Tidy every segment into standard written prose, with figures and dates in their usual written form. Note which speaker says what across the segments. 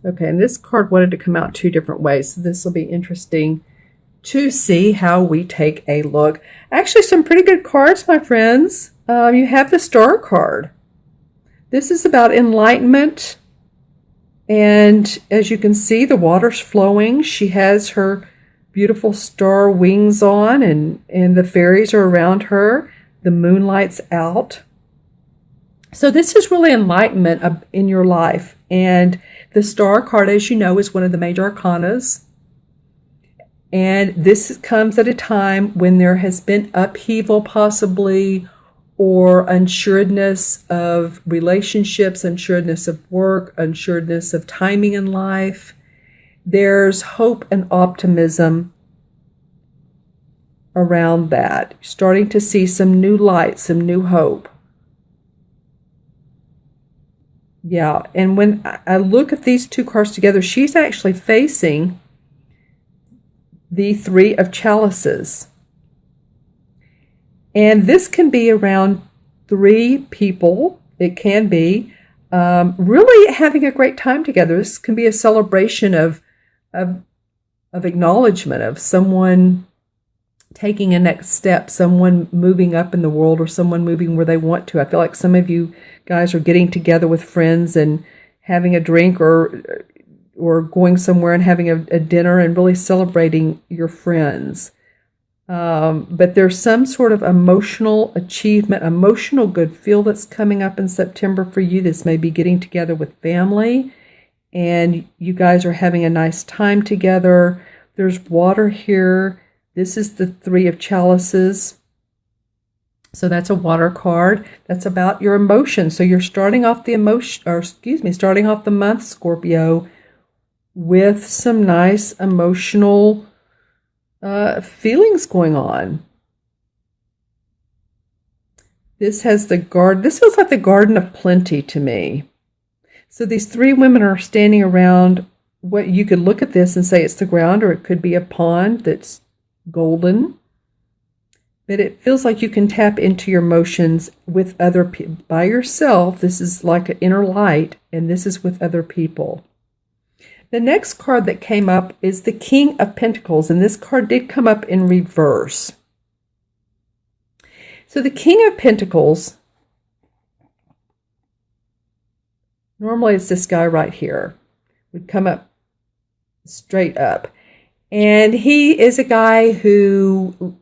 Speaker 1: Okay, and this card wanted to come out two different ways, so this will be interesting to see how we take a look. Actually, some pretty good cards, my friends. You have the Star card. This is about enlightenment, and as you can see, the water's flowing. She has her beautiful star wings on, and the fairies are around her. The moonlight's out. So this is really enlightenment in your life. And the Star card, as you know, is one of the major arcanas. And this comes at a time when there has been upheaval possibly, or unsureness of relationships, unsureness of work, unsureness of timing in life. There's hope and optimism around that. Starting to see some new light, some new hope. Yeah, and when I look at these two cards together, she's actually facing the Three of Chalices. And this can be around three people. It can be really having a great time together. This can be a celebration of acknowledgement of someone taking a next step, someone moving up in the world, or someone moving where they want to. I feel like some of you guys are getting together with friends and having a drink, or going somewhere and having a dinner and really celebrating your friends. But there's some sort of emotional achievement, emotional good feel that's coming up in September for you. This may be getting together with family, and you guys are having a nice time together. There's water here. This is the Three of Chalices. So that's a water card. That's about your emotions. So you're starting off starting off the month, Scorpio, with some nice emotional feelings going on. This has the garden. This feels like the Garden of Plenty to me. So these three women are standing around what you could look at this and say it's the ground, or it could be a pond that's golden. But it feels like you can tap into your emotions with other people. By yourself, this is like an inner light, and this is with other people. The next card that came up is the King of Pentacles, and this card did come up in reverse. So the King of Pentacles, normally it's this guy right here, would come up straight up. And he is a guy who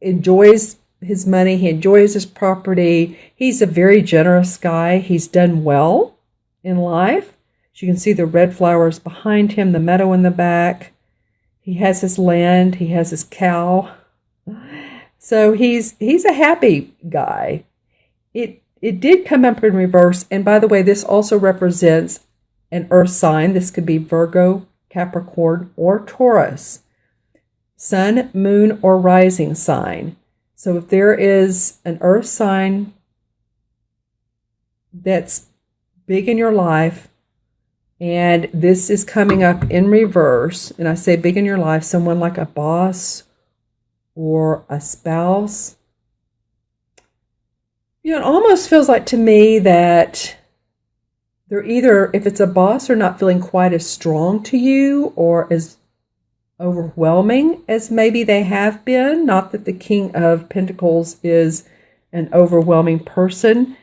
Speaker 1: enjoys his money. He enjoys his property. He's a very generous guy. He's done well in life. As you can see, the red flowers behind him, the meadow in the back. He has his land. He has his cow. So he's a happy guy. It did come up in reverse. And by the way, this also represents an earth sign. This could be Virgo, Capricorn, or Taurus. Sun, moon, or rising sign. So if there is an earth sign that's big in your life, and this is coming up in reverse, and I say big in your life, someone like a boss or a spouse, it almost feels like to me that they're either, if it's a boss, are not feeling quite as strong to you or as overwhelming as maybe they have been. Not that the King of Pentacles is an overwhelming person,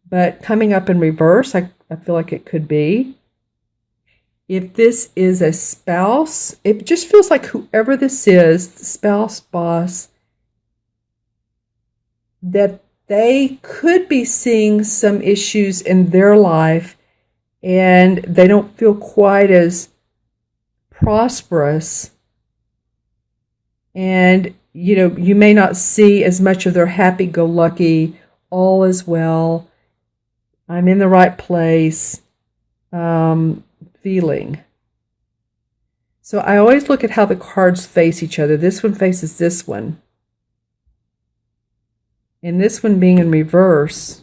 Speaker 1: but coming up in reverse, I feel like it could be. If this is a spouse, it just feels like whoever this is, the spouse, boss, that they could be seeing some issues in their life and they don't feel quite as prosperous. And, you may not see as much of their happy-go-lucky, all is well, I'm in the right place, feeling. So I always look at how the cards face each other. This one faces this one. And this one being in reverse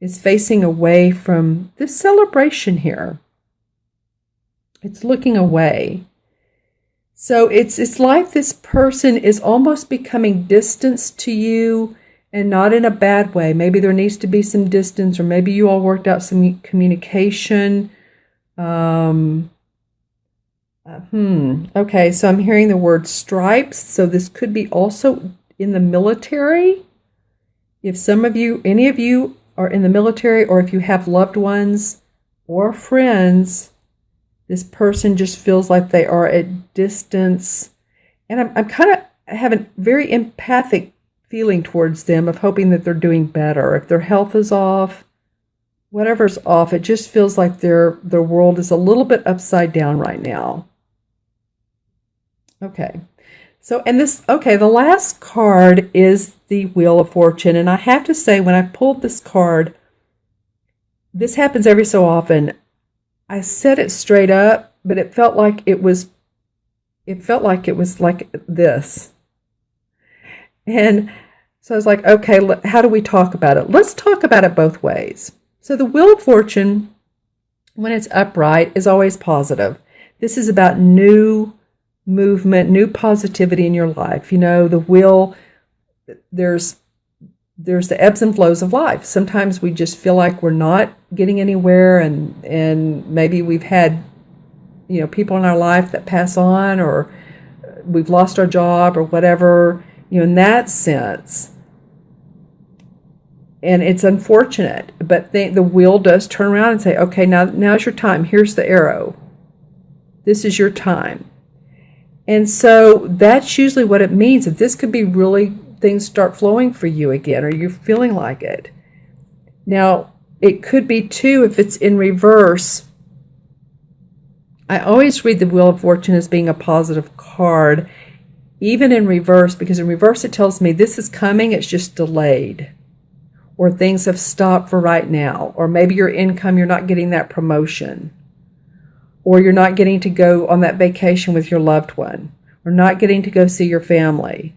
Speaker 1: is facing away from this celebration here. It's looking away. So it's like this person is almost becoming distant to you. and not in a bad way. Maybe there needs to be some distance, or maybe you all worked out some communication. Okay, so I'm hearing the word stripes. So this could be also in the military. If some of you, any of you are in the military, or if you have loved ones or friends, this person just feels like they are at distance. And I'm kind of having very empathic feeling towards them, of hoping that they're doing better. If their health is off, whatever's off, it just feels like their world is a little bit upside down right now. Okay. So, and this, okay, the last card is the Wheel of Fortune. And I have to say, when I pulled this card, this happens every so often. I said it straight up, but it felt like it was like this. And so I was like, okay, how do we talk about it? Let's talk about it both ways. So the Wheel of Fortune, when it's upright, is always positive. This is about new movement, new positivity in your life. You know, the wheel, there's the ebbs and flows of life. Sometimes we just feel like we're not getting anywhere, and maybe we've had, you know, people in our life that pass on, or we've lost our job or whatever, you know, in that sense. And it's unfortunate, but the wheel does turn around and say, okay, now's your time. Here's the arrow. This is your time. And so that's usually what it means. That this could be really, things start flowing for you again, or you're feeling like it. Now, it could be too, if it's in reverse. I always read the Wheel of Fortune as being a positive card, even in reverse, because in reverse it tells me this is coming, it's just delayed, or things have stopped for right now, or maybe your income, you're not getting that promotion, or you're not getting to go on that vacation with your loved one, or not getting to go see your family.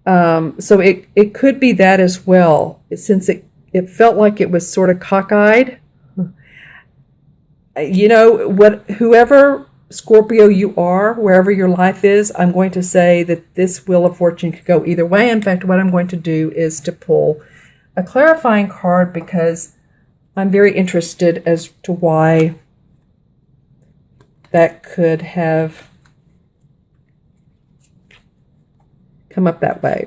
Speaker 1: So it could be that as well, since it felt like it was sort of cockeyed. You know, whoever Scorpio you are, wherever your life is, I'm going to say that this Wheel of Fortune could go either way. In fact, what I'm going to do is to pull a clarifying card, because I'm very interested as to why that could have come up that way.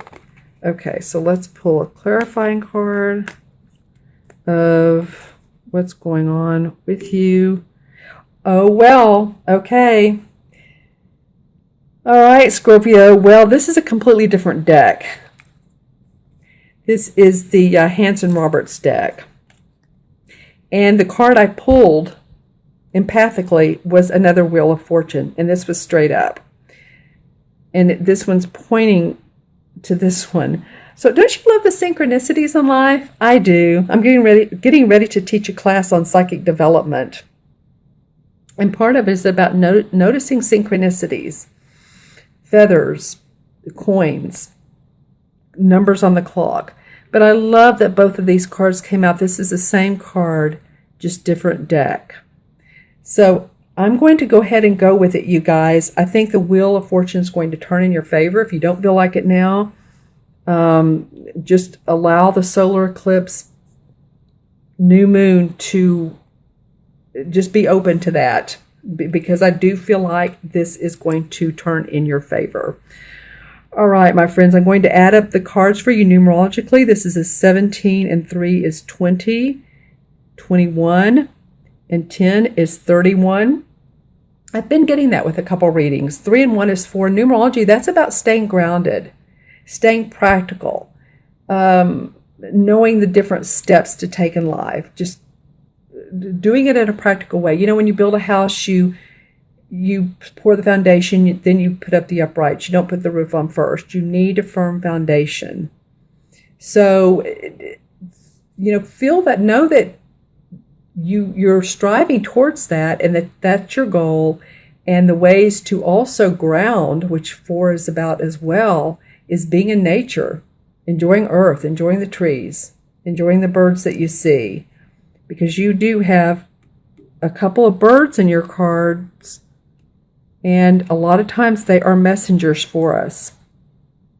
Speaker 1: Okay, so let's pull a clarifying card of what's going on with you. Oh, well, okay. All right, Scorpio. Well, this is a completely different deck. This is the Hanson-Roberts deck. And the card I pulled empathically was another Wheel of Fortune, and this was straight up. And this one's pointing to this one. So don't you love the synchronicities in life? I do. I'm getting ready to teach a class on psychic development. And part of it is about noticing synchronicities, feathers, coins, numbers on the clock. But I love that both of these cards came out. This is the same card, just different deck. So I'm going to go ahead and go with it, you guys. I think the Wheel of Fortune is going to turn in your favor. If you don't feel like it now, just allow the solar eclipse, new moon, to just be open to that, because I do feel like this is going to turn in your favor. All right, my friends, I'm going to add up the cards for you numerologically. This is a 17, and 3 is 20, 21, and 10 is 31. I've been getting that with a couple readings. 3 and 1 is 4. Numerology, that's about staying grounded, staying practical, knowing the different steps to take in life, just doing it in a practical way. You know, when you build a house, you pour the foundation, then you put up the uprights. You don't put the roof on first. You need a firm foundation. So, you know, feel that, know that you're striving towards that, and that's your goal. And the ways to also ground, which 4 is about as well, is being in nature, enjoying earth, enjoying the trees, enjoying the birds that you see, because you do have a couple of birds in your cards, and a lot of times they are messengers for us.